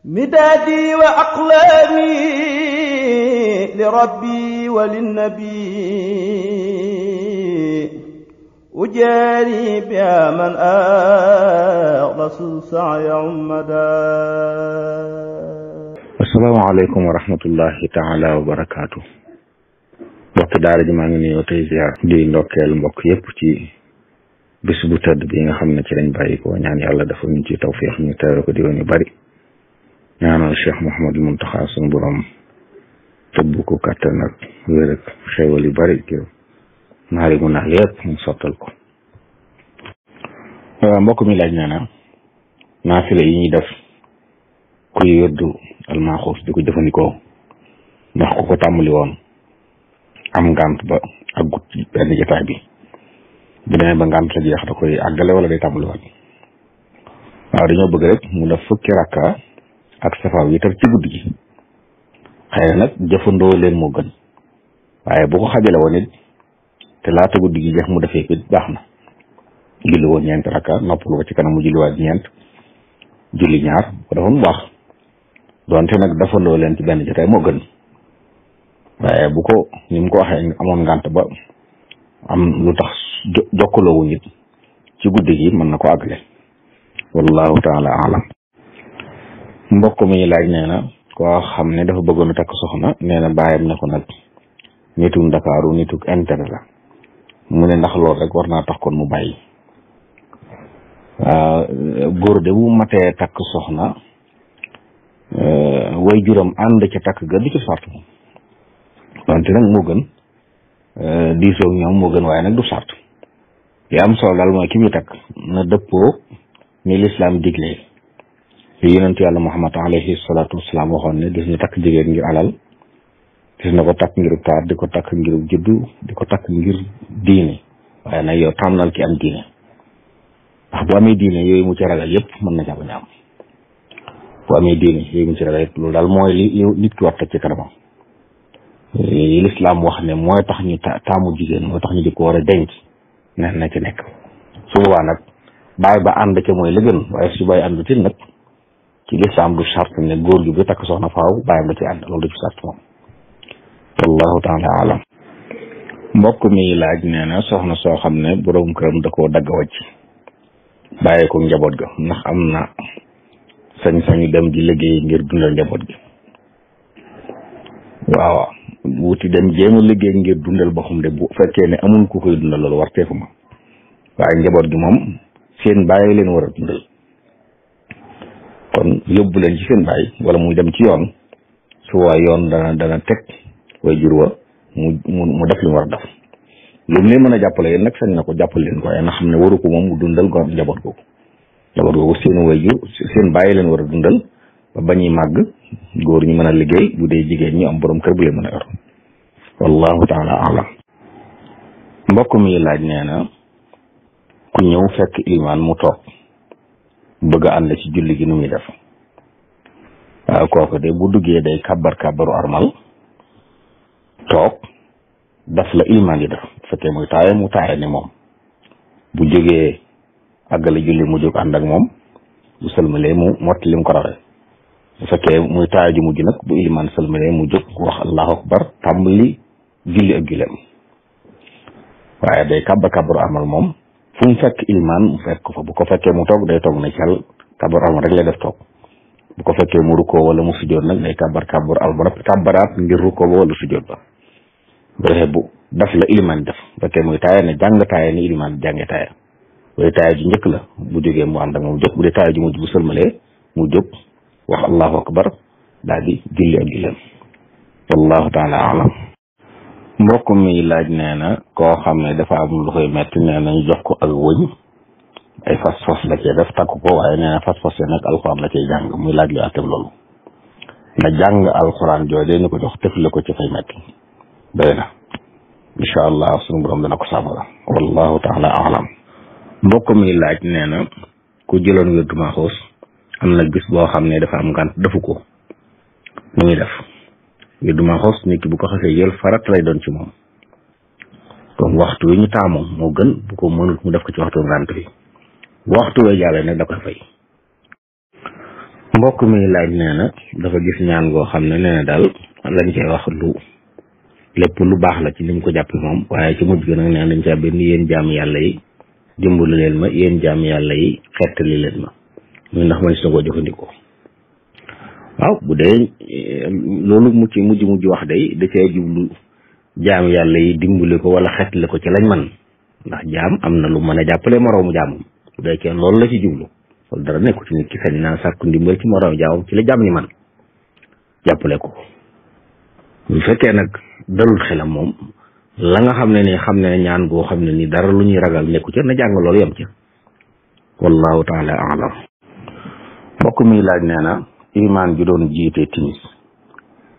مدادي وأقلامي لربي وللنبي أجاري بها من أخلص السعي عمدا. السلام عليكم ورحمة الله تعالى وبركاته. mbokk daara ji maa ngi nuyoo tey ziar di ndokkeel mbokk yépp ci bis bu tëdd bi nga xam ne ci lañ bàyyi ko ñaan yàlla dafa ñu ci tawfiix ñu teeru ko diwoon yu bari ñaanal Cheikh Mouhamadul Muntaxa suñu borom tëbb ko kàttan ak wér ak xéewal yu bari ki naari mu naal yépp mu sottal ko. mbokk mi laaj nee na naafila yi ñuy def kuy wérdu almaaxuus di ko jëfandikoo ndax ku ko tàmbali woon am ngànt ba ak gut benn jotaay bi bu demee ba ngànt la jeex da koy àggale wala day tàmbali waat. waaw dañoo bëgg rek mu def fukki rakka ak safaaw yi tar ci guddi gi xëy na nag jëfandoo leen moo gën waaye bu ko xajale woon it te laata guddi gi jeex mu defee ko baax na. julli woon ñeent rakka noppalu ko ci kanam mu julliwaat ñeent julli ñaar ko defoon baax doonte nag defandoo leen ci benn jotaay moo gën waaye bu ko ni mu ko waxee amoon ngànt ba am lu tax jokkaloowu nit ci guddi gi mën na ko àggale wallahu taala alam. mbokk mi laaj nee na koo xam ne dafa bëggoon a takk soxna nee na bàyyam ne ko nag nitu Ndakaaru nitu intérêt la mu ne ndax loolu rek war naa tax kon mu bàyyi. góor de bu matee takk soxna way juram ànd ca takk ga du ci sart moom wante nag moo gën diisoo ñoom moo gën waaye nag du sart li am solo daal mooy ki muy takk na dëppoo ni lislaam diglee li yonentu yàlla Muhammad alayhi salaatu wasalaam waxoon ne gis na takk jigéen ngir alal gis na ko takk ngir taar di ko takk ngir juddu di ko takk ngir diine waaye nag yow tànnal ki am diine ndax bu amee diine yooyu mu ci ragal yëpp mën na jàpp ñaam bu amee diine yooyu mu ci ragal yëpp loolu daal mooy li nit ki war teg ci kanamam lislaam wax ne mooy tax ñu taamu jigéen mooy tax ñu di ko war a denc na ci nekk su boobaa nag bàyyi ba ànd ca mooy la gën waaye su bàyyi ànd ci nag ci lislaam du charte ne góor gi bu takk soxna faaw bàyyi ba ci ànd loolu du ci charte moom wallahu taala alam. mbokk mi laaj nee na soxna soo xam ne borom këram da koo dagg wàcc bàyyi ko njaboot ga ndax am na sañ-sañu dem di liggéey ngir dundal njaboot gi. waaw wuti dem jéem a liggéey ngir dundal boppam de bu fekkee ne amul ku koy dundal loolu war teefu ma waaye njaboot gi moom seen bàyyi leen war a dundal kon yóbbu leen ci seen bàyyi wala muy dem ci yoon su waa yoon dana teg way jur wa mu def li mu war a def lu mu leen mën a jàppale yéen nag sañ na ko jàppale leen ko waaye na xam ne waru ko moom mu dundal ko njaboot googu seen way jur seen bàyyi leen war a dundal ba bañuy màgg góor ñi mën a liggéey bu dee jigéen ñi am borom kër bu leen mën a yor wallahu taala alam. mbokk mi laaj nee na ku ñëw fekk ilimaan mu toog bëgg a ànd ci julli gi nu muy def. waaw kooku de bu duggee day kàbbaru armal toog daf la ilimaan yi def bu fekkee muy taaye mu taaye ni moom bu jógee àggale julli mu jóg ànd ak moom bu sëlmalee mu motti lim ko rawee bu fekkee muy taaya ju mujj nag bu ilimaan sëlmalee mu jóg wax allahu akbar tàmbali julli ak julleem waaye day kàbbaru armal moom fu mu fekk ilimaan mu fekk ko fa bu ko fekkee mu toog day toog ne cal kàbbaru armal rek lay def toog bu ko fekkee mu rukkoo wala mu sujjoot nag day kàbbaru armal kàbbaraat ngir rukkoo ba wala sujjoot ba bu defee bu daf la ilimaan def bu fekkee muy taaya ne jàng taaya ni ilimaan jànge taaya bu dee taaya ju njëkk la bu jógee mu ànd ak moom jóg bu dee taaya ju mujj bu sëlmalee mu jóg wax allahu akbar daal di julli ak julleem wallahu taala alam. mbokk mi laaj nee na koo xam ne dafa am lu koy metti nee na ñu jox ko ak wëñ ay fas la cee def takk ko waaye nee na fas yi nag alxuraan la cee jàng muy laaj lu àtteeb loolu na jàng alxuraan jooje ñu ko jox tëfle ko ci fay metti doy na incha allah suñu borom dana ko saafara wallahu taala alam. mbokk mi laaj nee na ku jëloon wérdu maaxuus am na bis boo xam ne dafa am ngànt defu ko nu muy def. wérdu maaxuus nit ki bu ko xasee jël farat lay doon ci moom donc waxtu wi ñu taamu moo gën bu ko mënut mu def ko ci waxtu ngànt bi waxtu wee jàllee nag da koy fay. mbokk mi laaj nee na dafa gis ñaan goo xam ne nee na daal lañ cay wax lépp lu baax la ci ni mu ko jàppe moom, waaye ci mujj gi nag nee nañ caa benn yéen jaam yàlla yi dimbali leen ma, yéen jaam yàlla yi xettali leen ma, muy ndax man si na koo jëfandikoo. waaw bu dee loolu mu ci mujj wax day da cee jublu jaam yàlla yi dimbali ko wala xettali ko ci lañ man, ndax jaam am na lu mën a jàppale moroomu jaamam. bu dee kenn loolu la ci jublu loolu dara nekku ci nit ki sañ naa sàkku ndimbal ci moroomu jaamam ci la jaam ñi man jàppale ko. bu fekkee nag dalul xelam moom la nga xam ne ni xam ne ñaan goo xam ne ni dara lu ñuy ragal nekku ca na jàng loolu yem ca. wallahu taala alam. mbokk mi laaj nee na imaan ji doon jiite timis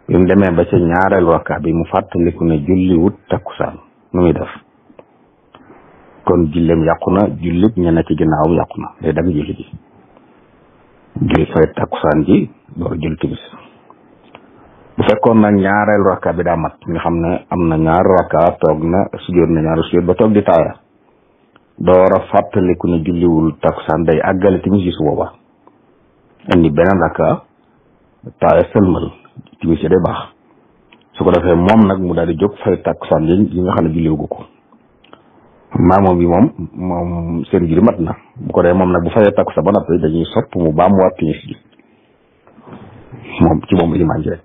bi mu demee ba ca ñaareelu rakka bi mu fàttaliku ne julli wut takkusaan nu muy def. kon julleem yàqu na, jullit ñenn ci ginnaawam yàqu na, day dem julli ji julli fay takkusaan ji door julli timis. bu fekkoon nag ñaareelu rakka bi daa mat nga xam ne am na ñaari rakka toog na sujjóot na ñaari sujjóot ba toog di taaya door a fàttaliku ne julliwul takkusaan day àggale timis ji su boobaa indi beneen rakka taaya sëlmal timis yi day baax. su ko defee moom nag mu daal di jóg fay takkusaan yi nga xam ne julliwugu ko. maamoom bi moom seen julli mat na. bu ko dee moom nag bu fayee takkusaan ba noppi dañuy sopp mu baamuwaat timis ji moom ci moom ilimaan ji rek.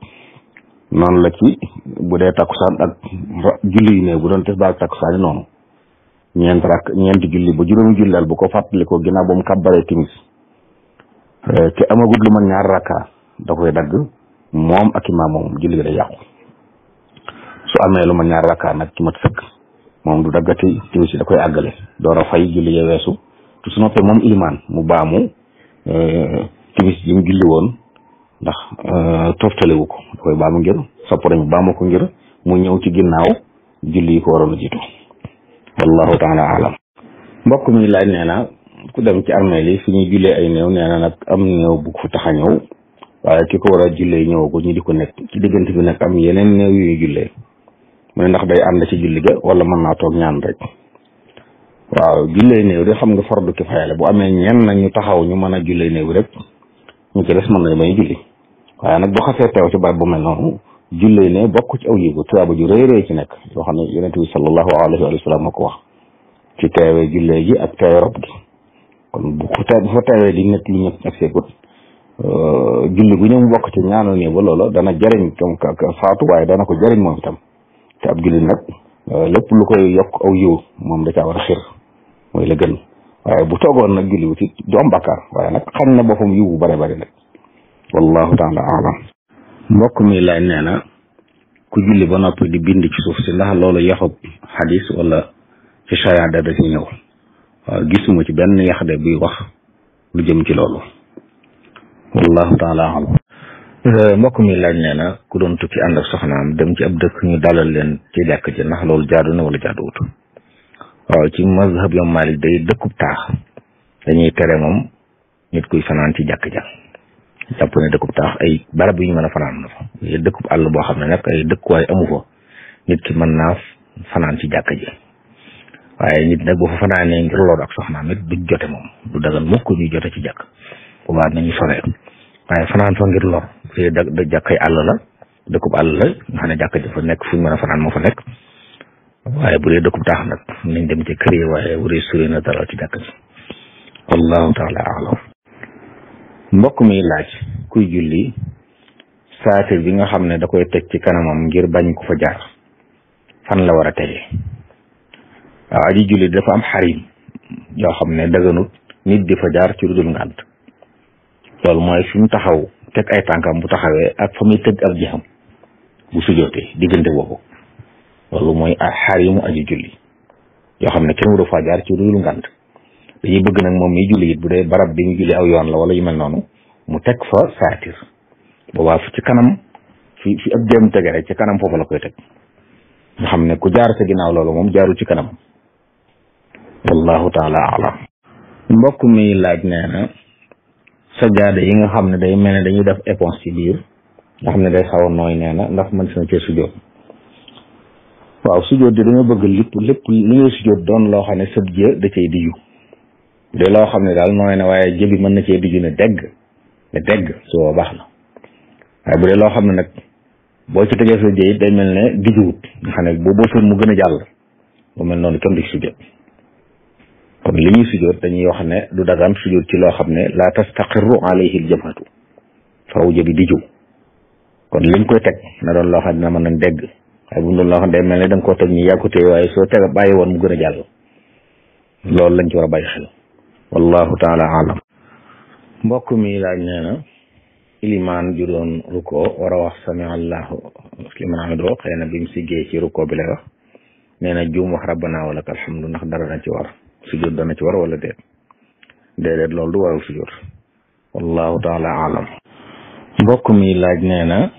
noonu la ci bu dee takkusaan ak julli yu néew bu doon tisbaar ak takkusaan yi noonu ñeenti julli ba juróomi julleel bu ko fàttali ko ginnaaw ba mu kàbbaree timis te amagut lu man ñaar rakka da koy dagg moom ak imaam moom julli gi day yàqu. su amee lu man ñaar rakka nag ci mat sëkk moom du daggati timis yi da koy àggale door a fay julli ya weesu te su noppee moom ilimaan mu baamu timis yi mu julli woon ndax toftalewu ko da koy baamu ngir sopp nañu baamu ko ngir mu ñëw ci ginnaaw julli yi ko waroon a jiitu. wallahu taala alam. mbokk mi laaj nee na ku dem ci armeel yi fi ñuy jullee ay néew nee na nag am néew bu fa tax a ñëw waaye ki ko war a jullee ñëw ko ñu di ko nekk ci diggante bi nag am yeneen néew yu ñuy jullee mu ne ndax day ànd ci julli ga wala mën naa toog ñaan rek. waaw jullee néew de xam nga fardu kifaaya la bu amee ñenn nag ñu taxaw ñu mën a jullee néew rek ñu ci des mën nañu may julli waaye nag boo xasee teew ci barab bu mel noonu jullee ne bokk ci aw yéegu tuyaaba ju rëy rëy ci nekk yoo xam ne yonent bi sallallahu alayhi wa sallam moo ko wax ci teewee jullee gi ak teewee rob gi. kon bu fa teewee di nekk lu ñëpp ak seegut julli gu ñëw mu bokk ci ñaanal nii ba loola dana jëriñ comme faatu waaye dana ko jëriñ moom itam te ab julli nag lépp lu koy yokk aw yiw moom da caa war a xir mooy la gën waaye bu toogoon nag julli wuti du am bàkkaar waaye nag xam na boppam yiw bu bare bare nag wallahu taala alam. mbokk mi laaj nee na ku julli ba noppi di bind ci suuf si ndax loolu yaxub xadis wala ci sharia da ci ñëw. waaw gisuma ci benn yax de buy wax lu jëm ci loolu wallahu taala alam. mbokk mi laaj nee na ku doon tukki ànd ak soxnaam dem ci ab dëkk ñu dalal leen ci jàkk ji ndax loolu jaadu na wala jaaduwut. waaw ci mazhab Imam Malik day dëkkub taax dañuy tere moom nit kuy fanaan ci jàkk ja jàpp ne dëkkub taax ay barab yu ñu mën a fanaan na fa dëkkub àll boo xam ne nag ay dëkkuwaay amu fa nit ki mën naa fanaan ci jàkk ji waaye nit nag bu fa fanaanee ngir loolu ak soxnaam it duñ jote moom du dagan mukk ñuy jote ci jàkk bu baax nañu soree waaye fanaan fa ngir lor te da jàkkay àll la dëkkub àll la nga xam ne jàkk ji fa nekk fu ñu mën a fanaan moo fa nekk waaye bu dee dëkkub taax nag nañ dem ci kër yi waaye bu dee suri na dalal ci jàkk ji wallahu taala alam. mbokk mi laaj kuy julli saatir bi nga xam ne da koy teg ci kanamam ngir bañ ko fa jaar fan la war a tege. waaw aji julli dafa am xarim yoo xam ne daganut nit di fa jaar ci lu dul ngànt loolu mooy fi mu taxaw teg ay tànkam bu taxawee ak fa muy tëgg ak jixam bu sujootee diggante boobu loolu mooy xarimu aji julli yoo xam ne kenn waru faa jaar ci lu dul ngànt dañuy bëgg nag moom miy julli it bu dee barab bi mu julli aw yoon la wala yu mel noonu mu teg fa saatir boobaa fi ci kanam fi ab jëm tege rek ci kanam foofu la koy teg nga xam ne ku jaar sa ginnaaw loolu moom jaarul ci kanam wallahu taala alam. mbokk mi laaj nee na sajaada yi nga xam ne day mel ne dañuy def éponge ci biir nga xam ne day xaw a nooy nee na ndax mën na cee sujjóot. waaw sujjóot di dañoo bëgg lépp li ngay sujjóot doon loo xam ne sëb jë da cay diju de loo xam ne daal nooy na waaye jëbi mën na cee diju ne dégg ne dégg su boobaa baax na waaye bu dee loo xam ne nag boo ci tegee sa jëy day mel ne dijuwut nga xam ne boo bësoon mu gën a jàll bu mel noonu kenn du ci sujjóot kon li ñuy sujjóot dañuy wax ne du dagan sujjóot ci loo xam ne la tastaqirru alayhi al jabhatu faw jëbi diju kon liñ koy teg na doon loo xam ne dina mën a dégg waaye bu mu doon loo xam ne day mel ne da nga koo teg ñu yàgg ko téye waaye soo teg bàyyi woon mu gën a jàll loolu lañ ci war a bàyyi xel wallahu taala alam mbokk mi laaj nee na ilimaan ju doon ruko war a wax sami allahu liman hamidahu xëy na bi mu siggee ci ruko bi lay wax nee na juum wax rabbana wa lakal hamdu ndax dara na ci war sujjóot dana ci war wala déedéet loolu du waral sujjóot wallahu taala alam mbokk mi laaj nee na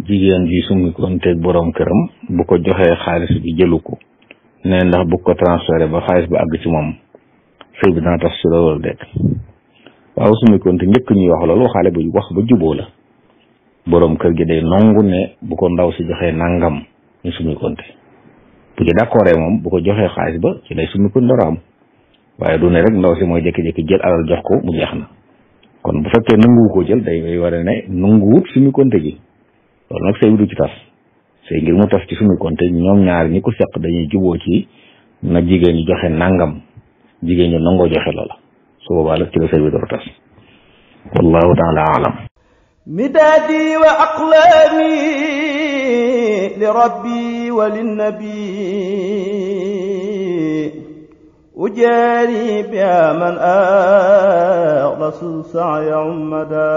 jigéen ji summi konteeg borom këram bu ko joxee xaalis bi jëlu ko nee ndax bu ko transféré ba xaalis ba àgg ci moom sëy bi dana tas ci loolu wala déet waaw summi konte njëkk ñuy wax loolu waxaale bu wax ba juboo la borom kër gi day nangu ne bu ko ndaw si joxee nangam ñu summi konte bu ci d'accordé moom bu ko joxee xaalis ba ci lay summi konte dara am waaye du ne rek ndaw si mooy jékki-jékki jël alal jox ko mu jeex na kon bu fekkee nanguwu ko jël day war a ne nanguwut summi konte gi loolu nag sëy bi du ci tas sëy ngir mu tas ci summi konte ñoom ñaar ñi ko seq dañuy juboo ci na jigéen ñi joxe nangam jigéen ñi nangoo joxe loola su boobaa nag ci la sëy bi door tas wallahu taala alam midaadi wa aqlaami li rabbi wa linnabi ujaari biha man rasul saaya ummada